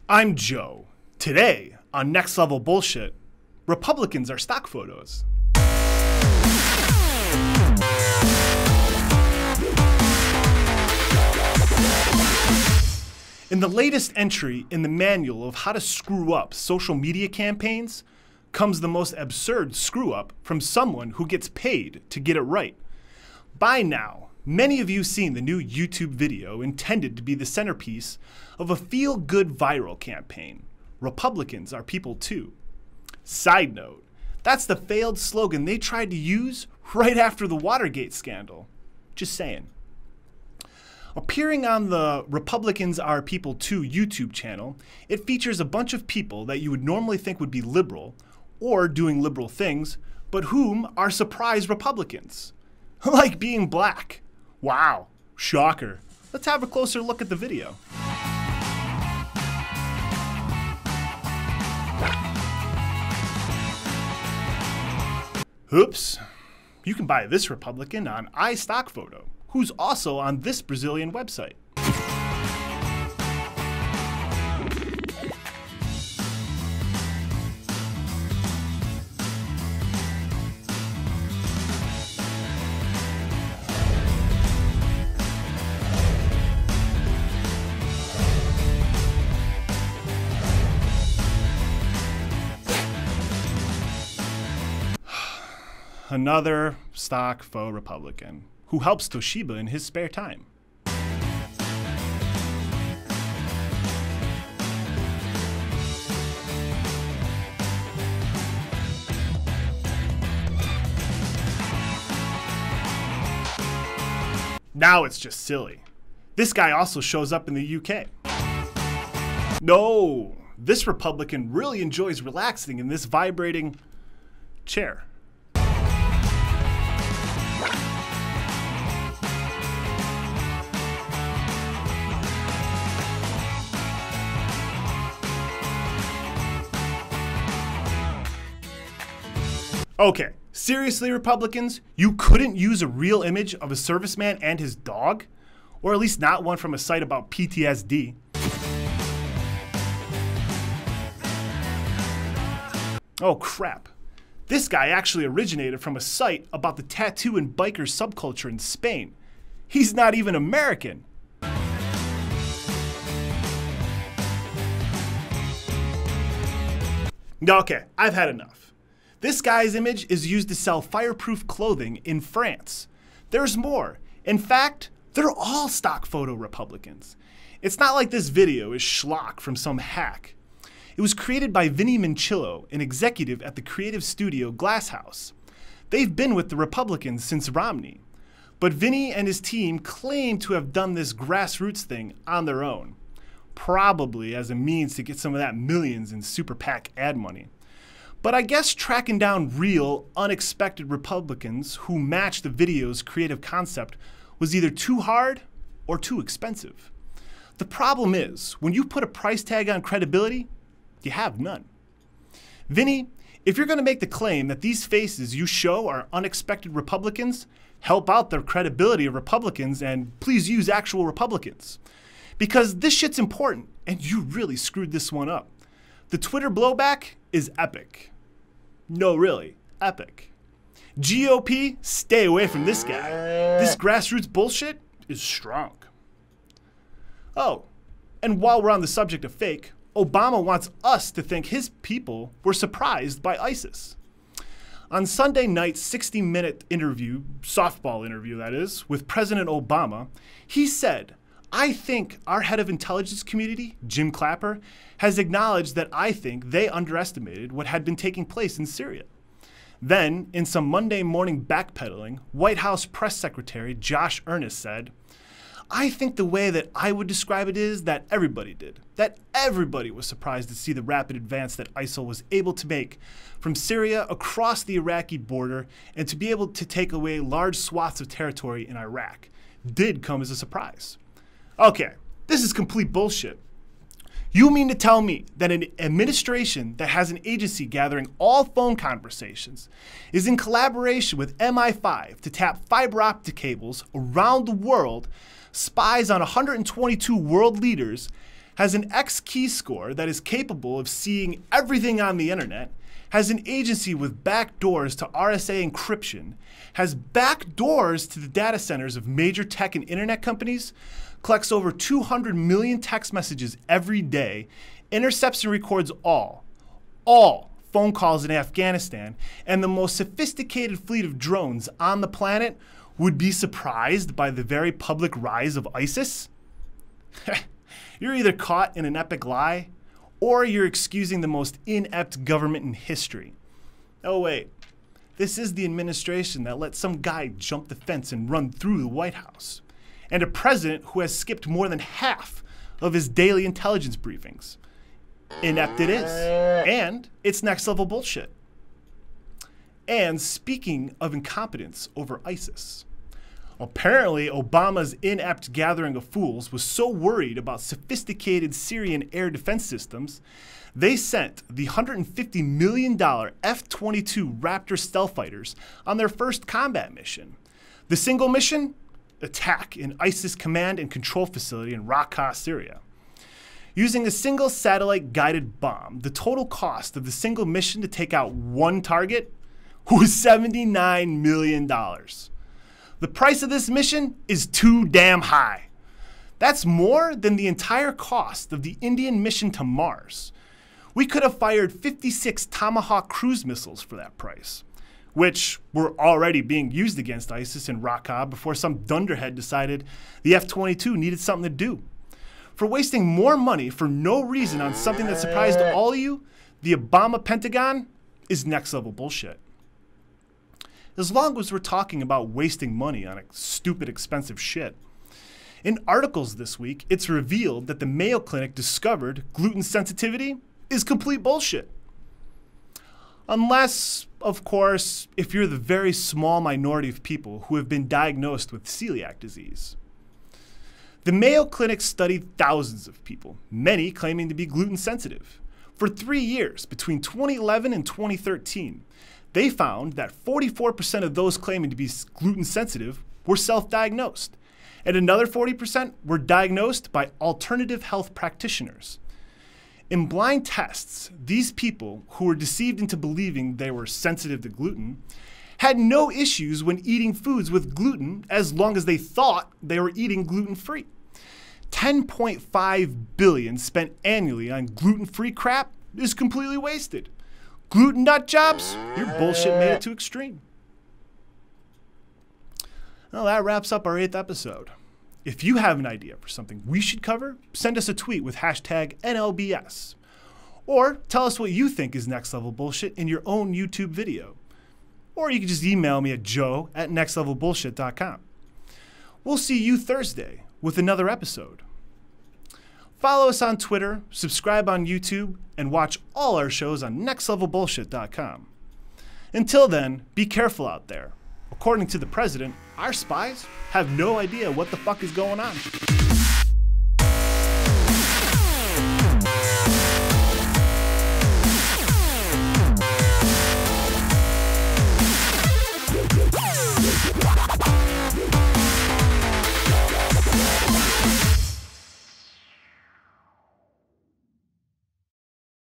I'm Joe. Today, on Next Level Bullshit, Republicans are stock photos. In the latest entry in the manual of how to screw up social media campaigns comes the most absurd screw up from someone who gets paid to get it right. By now, many of you have seen the new YouTube video intended to be the centerpiece of a feel-good viral campaign. Republicans are people too. Side note, that's the failed slogan they tried to use right after the Watergate scandal. Just saying. Appearing on the Republicans Are People Too YouTube channel, it features a bunch of people that you would normally think would be liberal or doing liberal things, but whom are surprise Republicans. Like being black. Wow, shocker. Let's have a closer look at the video. Oops. You can buy this Republican on iStock photo, who's also on this Brazilian website. Another stock faux Republican who helps Toshiba in his spare time. Now it's just silly. This guy also shows up in the UK. No, this Republican really enjoys relaxing in this vibrating chair. Okay, seriously, Republicans, you couldn't use a real image of a serviceman and his dog? Or at least not one from a site about PTSD. Oh crap. This guy actually originated from a site about the tattoo and biker subculture in Spain. He's not even American. Okay, I've had enough. This guy's image is used to sell fireproof clothing in France. There's more. In fact, they're all stock photo Republicans. It's not like this video is schlock from some hack. It was created by Vinny Mancillo, an executive at the creative studio Glasshouse. They've been with the Republicans since Romney. But Vinny and his team claim to have done this grassroots thing on their own, probably as a means to get some of that millions in super PAC ad money. But I guess tracking down real, unexpected Republicans who match the video's creative concept was either too hard or too expensive. The problem is, when you put a price tag on credibility, you have none. Vinny, if you're going to make the claim that these faces you show are unexpected Republicans, help out the credibility of Republicans and please use actual Republicans. Because this shit's important, and you really screwed this one up. The Twitter blowback is epic. No, really, epic. GOP, stay away from this guy. This grassroots bullshit is strong. Oh, and while we're on the subject of fake, Obama wants us to think his people were surprised by ISIS. On Sunday night's 60-minute interview, softball interview that is, with President Obama, he said, "I think our head of intelligence community, Jim Clapper, has acknowledged that I think they underestimated what had been taking place in Syria." Then, in some Monday morning backpedaling, White House Press Secretary Josh Earnest said, "I think the way that I would describe it is that everybody did. That everybody was surprised to see the rapid advance that ISIL was able to make from Syria across the Iraqi border and to be able to take away large swaths of territory in Iraq. Did come as a surprise." Okay, this is complete bullshit. You mean to tell me that an administration that has an agency gathering all phone conversations is in collaboration with MI5 to tap fiber optic cables around the world, spies on 122 world leaders, has an X key score that is capable of seeing everything on the internet, has an agency with backdoors to RSA encryption, has backdoors to the data centers of major tech and internet companies, collects over 200 million text messages every day, intercepts and records all phone calls in Afghanistan, and the most sophisticated fleet of drones on the planet, would be surprised by the very public rise of ISIS? You're either caught in an epic lie, or you're excusing the most inept government in history. Oh wait, this is the administration that let some guy jump the fence and run through the White House, and a president who has skipped more than half of his daily intelligence briefings. Inept it is, and it's next level bullshit. And speaking of incompetence over ISIS, apparently Obama's inept gathering of fools was so worried about sophisticated Syrian air defense systems, they sent the $150 million F-22 Raptor stealth fighters on their first combat mission. The single mission? Attack an ISIS command and control facility in Raqqa, Syria. Using a single satellite-guided bomb, the total cost of the single mission to take out one target was $79 million. The price of this mission is too damn high. That's more than the entire cost of the Indian mission to Mars. We could have fired 56 Tomahawk cruise missiles for that price, which were already being used against ISIS in Raqqa before some dunderhead decided the F-22 needed something to do. For wasting more money for no reason on something that surprised all of you, the Obama Pentagon is next level bullshit. As long as we're talking about wasting money on stupid expensive shit. In articles this week, it's revealed that the Mayo Clinic discovered gluten sensitivity is complete bullshit. Unless, of course, if you're the very small minority of people who have been diagnosed with celiac disease. The Mayo Clinic studied thousands of people, many claiming to be gluten sensitive. For 3 years, between 2011 and 2013, they found that 44% of those claiming to be gluten sensitive were self-diagnosed, and another 40% were diagnosed by alternative health practitioners. In blind tests, these people, who were deceived into believing they were sensitive to gluten, had no issues when eating foods with gluten as long as they thought they were eating gluten-free. $10.5 billion spent annually on gluten-free crap is completely wasted. Gluten nut jobs? Your bullshit made it too extreme. Well, that wraps up our 8th episode. If you have an idea for something we should cover, send us a tweet with hashtag NLBS. Or tell us what you think is next level bullshit in your own YouTube video. Or you can just email me at joe@nextlevelbullshit.com. We'll see you Thursday with another episode. Follow us on Twitter, subscribe on YouTube, and watch all our shows on nextlevelbullshit.com. Until then, be careful out there. According to the president, our spies have no idea what the fuck is going on.